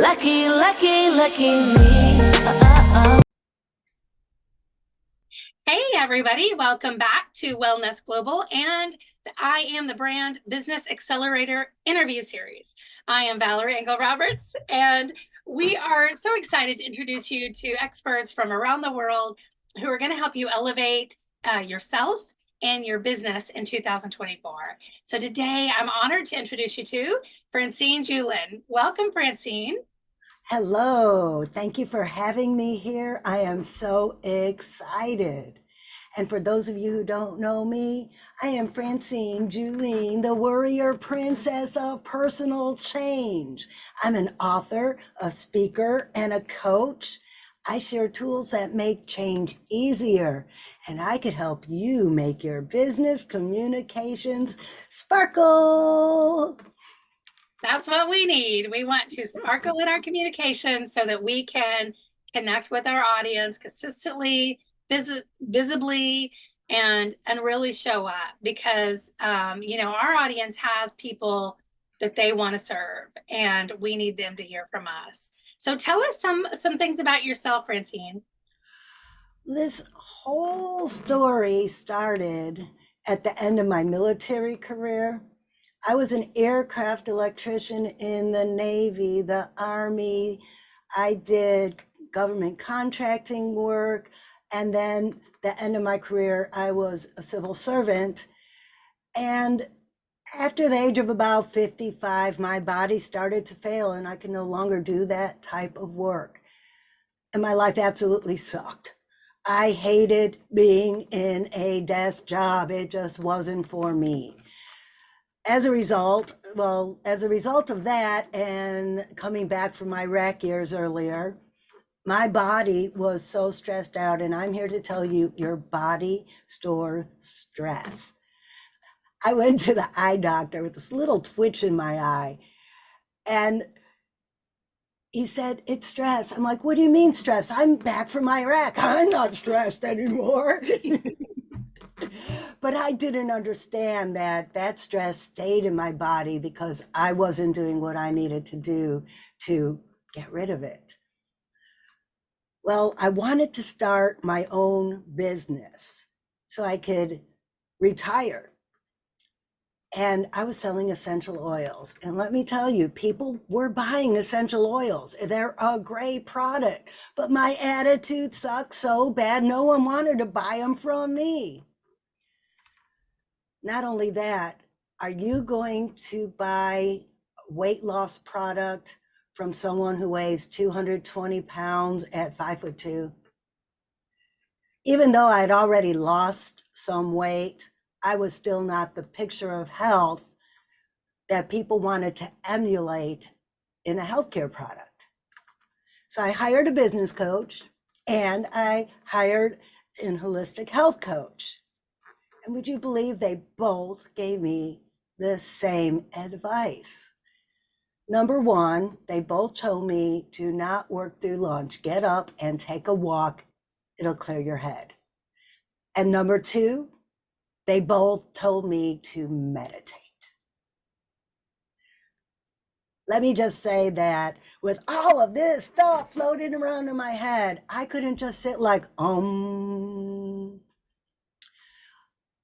Lucky, lucky, lucky me. Hey, everybody. Welcome back to Wellness Global and the I Am the Brand Business Accelerator interview series. I am Valerie Engel Roberts, and we are so excited to introduce you to experts from around the world who are going to help you elevate yourself and your business in 2024. So today I'm honored to introduce you to Francine Juhlin. Welcome, Francine. Hello, thank you for having me here. I am so excited. And for those of you who don't know me, I am Francine Juhlin, the warrior princess of personal change. I'm an author, a speaker, and a coach. I share tools that make change easier, and I could help you make your business communications sparkle. That's what we need. We want to sparkle in our communication so that we can connect with our audience consistently, visibly, and really show up because our audience has people that they want to serve, and we need them to hear from us. So tell us some things about yourself, Francine. This whole story started at the end of my military career. I was an aircraft electrician in the Navy, the Army. I did government contracting work. And then the end of my career, I was a civil servant. And after the age of about 55, my body started to fail and I could no longer do that type of work. And my life absolutely sucked. I hated being in a desk job. It just wasn't for me. As a result of that and coming back from my Iraq years earlier, my body was so stressed out. And I'm here to tell you, your body stores stress. I went to the eye doctor with this little twitch in my eye. And he said, it's stress. I'm like, what do you mean stress? I'm back from Iraq. I'm not stressed anymore. But I didn't understand that stress stayed in my body because I wasn't doing what I needed to do to get rid of it. Well, I wanted to start my own business so I could retire. And I was selling essential oils. And let me tell you, people were buying essential oils. They're a great product. But my attitude sucked so bad, no one wanted to buy them from me. Not only that, are you going to buy a weight loss product from someone who weighs 220 pounds at 5'2"? Even though I had already lost some weight, I was still not the picture of health that people wanted to emulate in a healthcare product. So I hired a business coach and I hired an holistic health coach. And would you believe they both gave me the same advice? Number one, they both told me, do not work through lunch. Get up and take a walk. It'll clear your head. And number two, they both told me to meditate. Let me just say that with all of this stuff floating around in my head, I couldn't just sit like,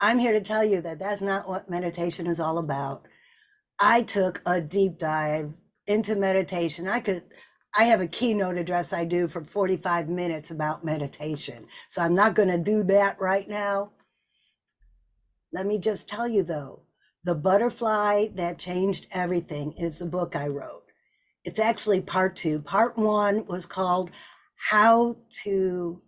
I'm here to tell you that that's not what meditation is all about. I took a deep dive into meditation. I have a keynote address I do for 45 minutes about meditation. So I'm not going to do that right now. Let me just tell you though, The Butterfly That Changed Everything is the book I wrote. It's actually part two. Part one was called How to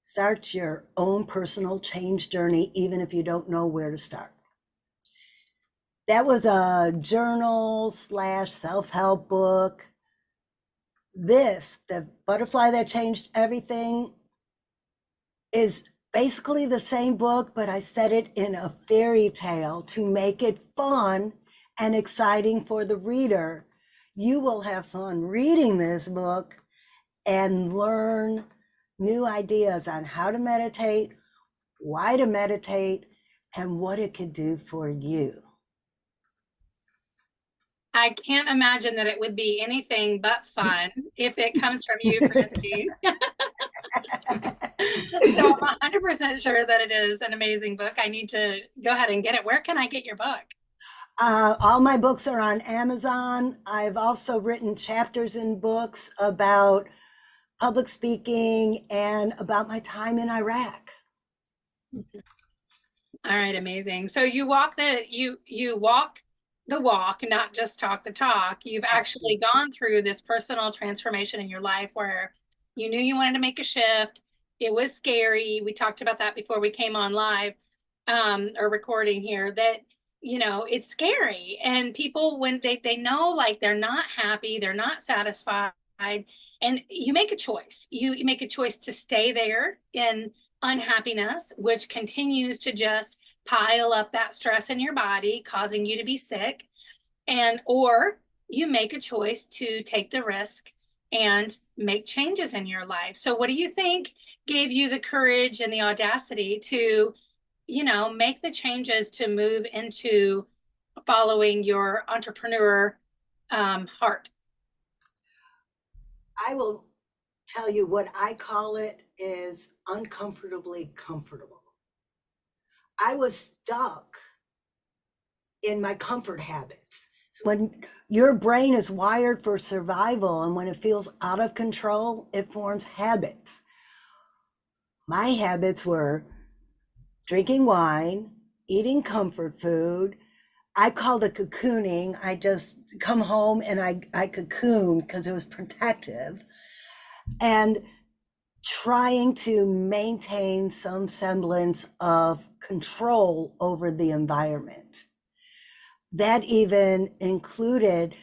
Start Your Own Personal Change Journey, even if you don't know where to start. That was a journal / self-help book. The Butterfly That Changed Everything, is basically the same book, but I set it in a fairy tale to make it fun and exciting for the reader. You will have fun reading this book and learn new ideas on how to meditate, why to meditate, and what it could do for you. I can't imagine that it would be anything but fun if it comes from you, Francine. So I'm 100% sure that it is an amazing book. I need to go ahead and get it. Where can I get your book? All my books are on Amazon. I've also written chapters in books about public speaking and about my time in Iraq. All right, amazing. So you walk the walk, not just talk the talk. You've actually gone through this personal transformation in your life where you knew you wanted to make a shift. It was scary. We talked about that before we came on live or recording here, that it's scary. And people, when they know like they're not happy, they're not satisfied, and you make a choice. You make a choice to stay there in unhappiness, which continues to just pile up that stress in your body, causing you to be sick. And or you make a choice to take the risk and make changes in your life. So what do you think gave you the courage and the audacity to, make the changes to move into following your entrepreneur heart? I will tell you what I call it is uncomfortably comfortable. I was stuck in my comfort habits. So when your brain is wired for survival and when it feels out of control, it forms habits. My habits were drinking wine, eating comfort food. I called it cocooning. I just come home and I cocoon because it was protective. And trying to maintain some semblance of control over the environment. That even included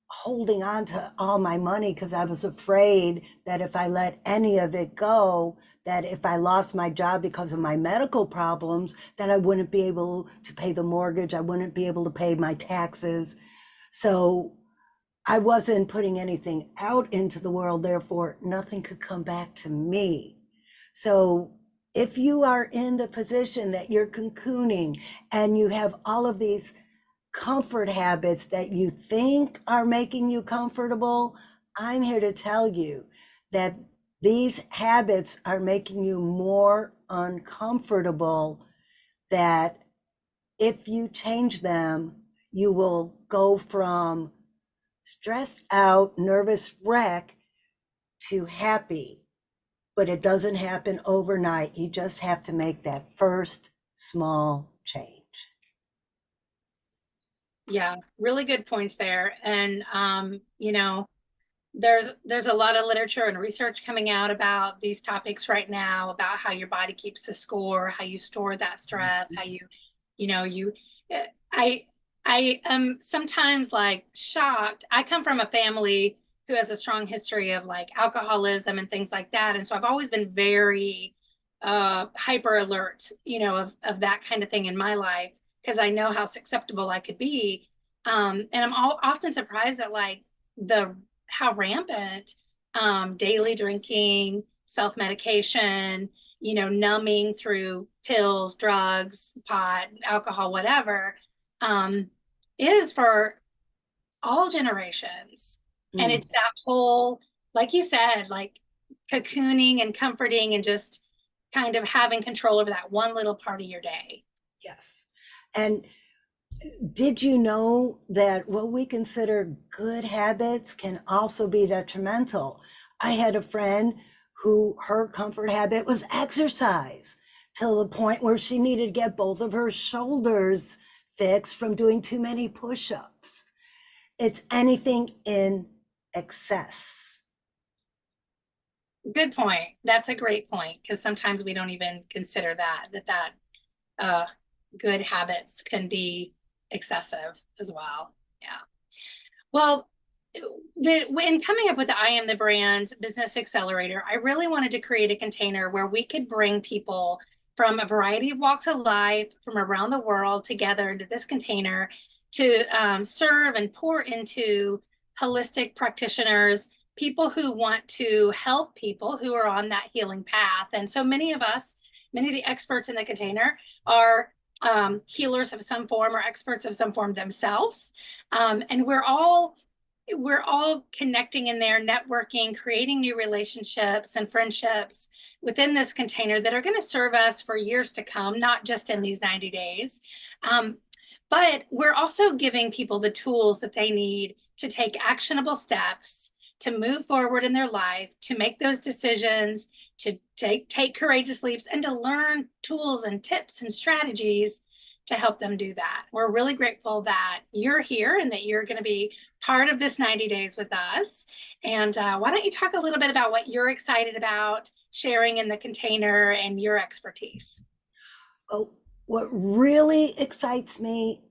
holding on to all my money because I was afraid that if I let any of it go, that if I lost my job because of my medical problems, that I wouldn't be able to pay the mortgage, I wouldn't be able to pay my taxes. So I wasn't putting anything out into the world, therefore nothing could come back to me. So if you are in the position that you're cocooning and you have all of these comfort habits that you think are making you comfortable, I'm here to tell you that these habits are making you more uncomfortable, that if you change them, you will go from stressed out, nervous wreck to happy. But it doesn't happen overnight. You just have to make that first small change. Yeah, really good points there. And there's a lot of literature and research coming out about these topics right now, about how your body keeps the score, how you store that stress, how you I I am sometimes like shocked. I come from a family who has a strong history of like alcoholism and things like that. And so I've always been very hyper alert, of that kind of thing in my life, because I know how susceptible I could be. And I'm often surprised at like the how rampant daily drinking, self-medication, numbing through pills, drugs, pot, alcohol, whatever, is for all generations. And it's that whole, like you said, like cocooning and comforting and just kind of having control over that one little part of your day. Yes. And did you know that what we consider good habits can also be detrimental? I had a friend who her comfort habit was exercise till the point where she needed to get both of her shoulders fixed from doing too many push-ups. It's anything in excess. Good point. That's a great point, because sometimes we don't even consider that good habits can be excessive as well. Yeah. Well, when coming up with the I Am the Brand Business Accelerator, I really wanted to create a container where we could bring people from a variety of walks of life from around the world together into this container to serve and pour into holistic practitioners, people who want to help people who are on that healing path. And so many of us, many of the experts in the container are healers of some form or experts of some form themselves. And we're all connecting in there, networking, creating new relationships and friendships within this container that are going to serve us for years to come, not just in these 90 days. But we're also giving people the tools that they need to take actionable steps, to move forward in their life, to make those decisions, to take courageous leaps, and to learn tools and tips and strategies to help them do that. We're really grateful that you're here and that you're going to be part of this 90 days with us. And why don't you talk a little bit about what you're excited about sharing in the container and your expertise? Oh, what really excites me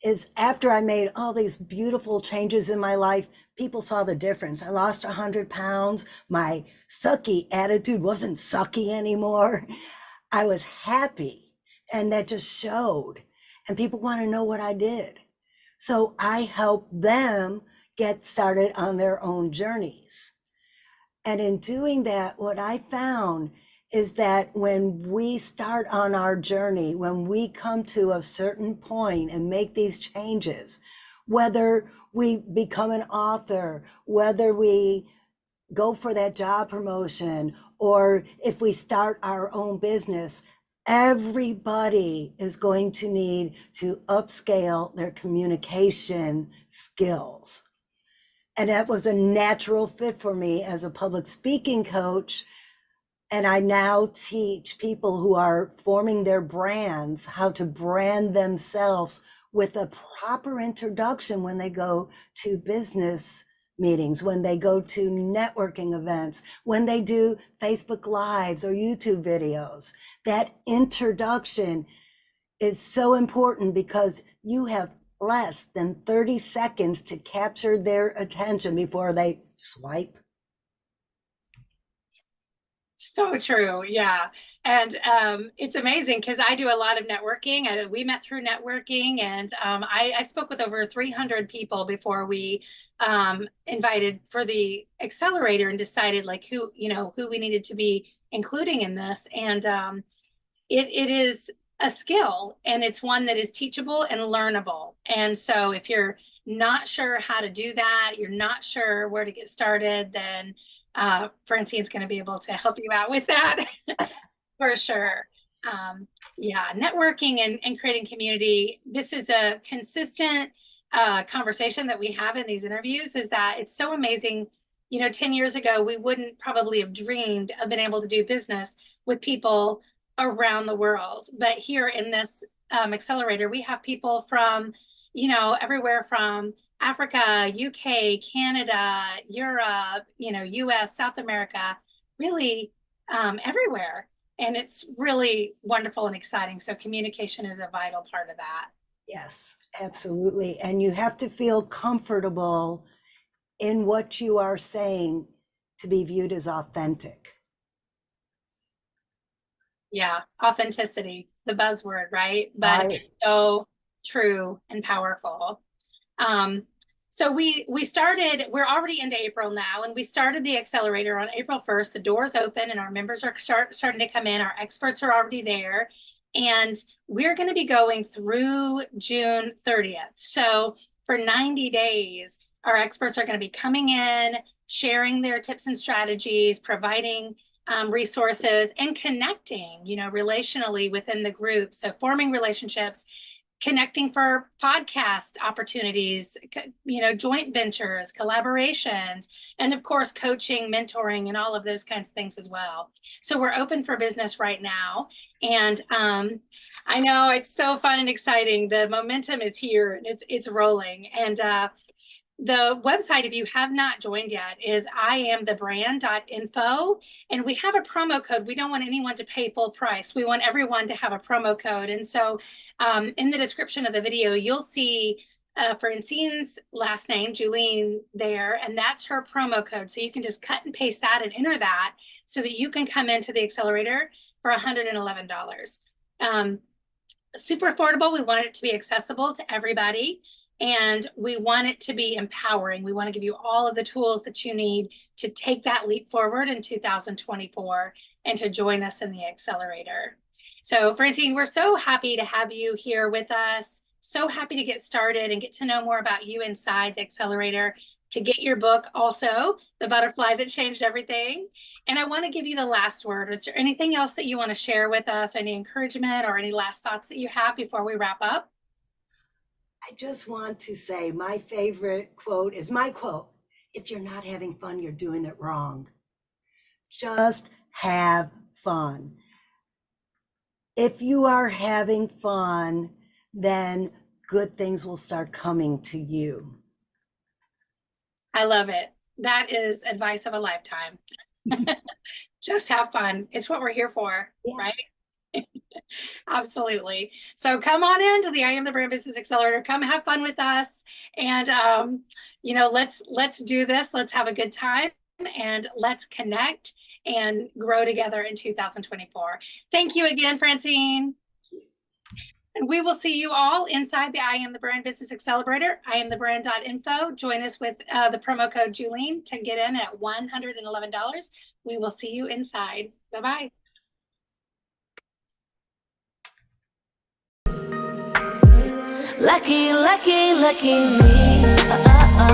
is after I made all these beautiful changes in my life, people saw the difference. I lost 100 pounds. My sucky attitude wasn't sucky anymore. I was happy. And that just showed. And people want to know what I did. So I help them get started on their own journeys. And in doing that, what I found is that when we start on our journey, when we come to a certain point and make these changes, whether we become an author, whether we go for that job promotion, or if we start our own business, everybody is going to need to upscale their communication skills. And that was a natural fit for me as a public speaking coach. And I now teach people who are forming their brands how to brand themselves with a proper introduction when they go to business meetings, when they go to networking events, when they do Facebook Lives or YouTube videos. That introduction is so important because you have less than 30 seconds to capture their attention before they swipe. So true. Yeah. And it's amazing because I do a lot of networking. We met through networking, and I spoke with over 300 people before we invited for the accelerator and decided like who we needed to be including in this. And it is a skill, and it's one that is teachable and learnable. And so if you're not sure how to do that, you're not sure where to get started, then Francine's going to be able to help you out with that for sure. Yeah, networking and creating community. This is a consistent conversation that we have in these interviews, is that it's so amazing. 10 years ago, we wouldn't probably have dreamed of being able to do business with people around the world. But here in this accelerator, we have people from, everywhere from Africa, UK, Canada, Europe, US, South America, really everywhere. And it's really wonderful and exciting. So communication is a vital part of that. Yes, absolutely. And you have to feel comfortable in what you are saying to be viewed as authentic. Yeah, authenticity, the buzzword, right? But Right. so true and powerful. So we started, we're already into April now, and we started the accelerator on April 1st. The doors open and our members are starting to come in. Our experts are already there, and we're going to be going through June 30th. So for 90 days, our experts are going to be coming in, sharing their tips and strategies, providing resources, and connecting, relationally within the group. So forming relationships, connecting for podcast opportunities, joint ventures, collaborations, and of course, coaching, mentoring, and all of those kinds of things as well. So we're open for business right now. And I know it's so fun and exciting. The momentum is here and it's rolling. And the website, if you have not joined yet, is iamthebrand.info. And we have a promo code. We don't want anyone to pay full price. We want everyone to have a promo code. And so in the description of the video, you'll see Francine's last name, Juhlin, there, and that's her promo code. So you can just cut and paste that and enter that so that you can come into the accelerator for $111. Super affordable. We want it to be accessible to everybody. And we want it to be empowering. We want to give you all of the tools that you need to take that leap forward in 2024 and to join us in the accelerator. So Francine, we're so happy to have you here with us. So happy to get started and get to know more about you inside the Accelerator, to get your book also, The Butterfly That Changed Everything. And I want to give you the last word. Is there anything else that you want to share with us, any encouragement or any last thoughts that you have before we wrap up? I just want to say my favorite quote is my quote. If you're not having fun, you're doing it wrong. Just have fun. If you are having fun, then good things will start coming to you. I love it. That is advice of a lifetime. Just have fun. It's what we're here for, Yeah. right? Absolutely. So come on into the I Am the Brand Business Accelerator. Come have fun with us. And let's do this. Let's have a good time and let's connect and grow together in 2024. Thank you again, Francine. And we will see you all inside the I Am the Brand Business Accelerator, IamTheBrand.info. Join us with the promo code Juhlin to get in at $111. We will see you inside. Bye-bye. Lucky, lucky, lucky me.